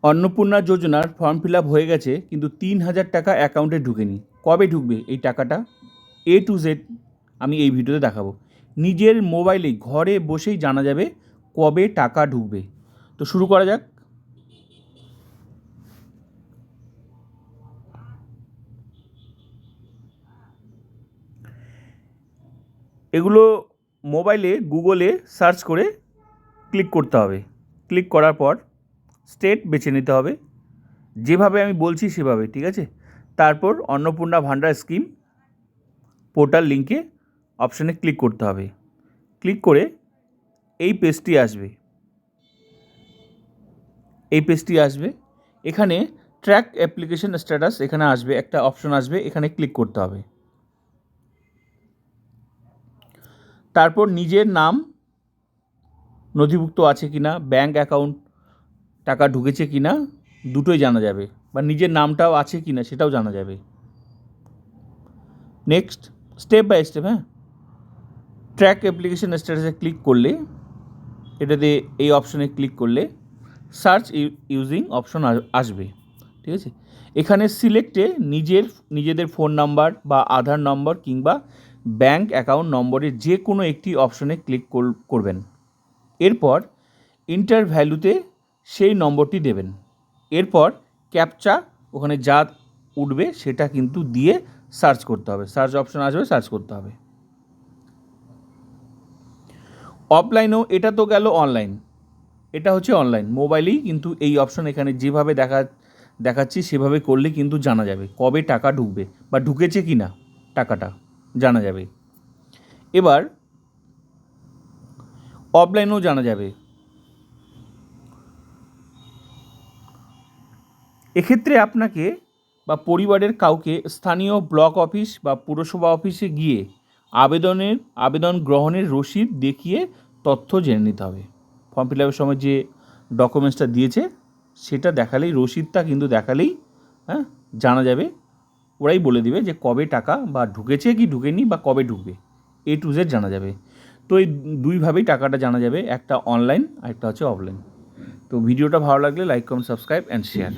অন্নপূর্ণা যোজনার form fill up হয়ে গেছে, কিন্তু 3,000 টাকা অ্যাকাউন্টে ঢুকেনি। কবে ঢুকবে এই টাকাটা? A to Z আমি এই ভিডিওতে দেখাবো। নিজের মোবাইলে ঘরে বসেই জানা যাবে কবে টাকা ঢুকবে। তো শুরু করা যাক। এগুলো মোবাইলে গুগলে সার্চ করে ক্লিক করতে হবে। ক্লিক করার পর স্টেট বেছে নিতে হবে, যেভাবে আমি বলছি সেভাবে, ঠিক আছে? তারপর অন্নপূর্ণা ভান্ডার স্কিম পোর্টাল লিঙ্কে অপশানে ক্লিক করতে হবে। ক্লিক করে এই পেজটি আসবে। এখানে ট্র্যাক অ্যাপ্লিকেশন স্ট্যাটাস এখানে আসবে, একটা অপশন আসবে, এখানে ক্লিক করতে হবে। তারপর নিজের নাম নথিভুক্ত আছে কি না, ব্যাঙ্ক অ্যাকাউন্ট টাকা ঢুকেছে কি না, দুটোই জানা যাবে, বা নিজের নামটাও আছে কি না সেটাও জানা যাবে। Next step by step, track application স্ট্যাটাসে ক্লিক করলে, এটাতে এই অপশনে ক্লিক করলে সার্চ ইউজিং অপশন আসবে, ঠিক আছে? এখানে সিলেক্টে নিজেদের ফোন নাম্বার বা আধার নম্বর কিংবা ব্যাঙ্ক অ্যাকাউন্ট নম্বরের যে কোনো একটি অপশনে ক্লিক করবেন। এরপর ইন্টার ভ্যালুতে সেই নম্বরটি দেবেন। এরপর ক্যাপচা ওখানে যা উঠবে সেটা কিন্তু দিয়ে সার্চ করতে হবে, সার্চ অপশন আসবে, সার্চ করতে হবে। অফলাইনও, এটা তো গেল অনলাইন, এটা হচ্ছে অনলাইন মোবাইলেই কিন্তু এই অপশন এখানে যেভাবে দেখাচ্ছি সেভাবে করলে কিন্তু জানা যাবে কবে টাকা ঢুকবে বা ঢুকেছে কি না, টাকাটা জানা যাবে। এবার অফলাইনেও জানা যাবে। এক্ষেত্রে আপনাকে বা পরিবারের কাউকে স্থানীয় ব্লক অফিস বা পুরসভা অফিসে গিয়ে আবেদন গ্রহণের রসিদ দেখিয়ে তথ্য জেনে নিতে হবে। ফর্ম ফিল আপের সময় যে ডকুমেন্টসটা দিয়েছে সেটা দেখালেই, রসিদটা কিন্তু দেখালেই জানা যাবে। ওরাই বলে দিবে যে কবে টাকা বা ঢুকেছে কি ঢুকেনি বা কবে ঢুকবে, A to Z জানা যাবে। তো এই দুইভাবেই টাকাটা জানা যাবে, একটা অনলাইন আর একটা হচ্ছে অফলাইন। তো ভিডিওটা ভালো লাগলে like, comment, subscribe and share.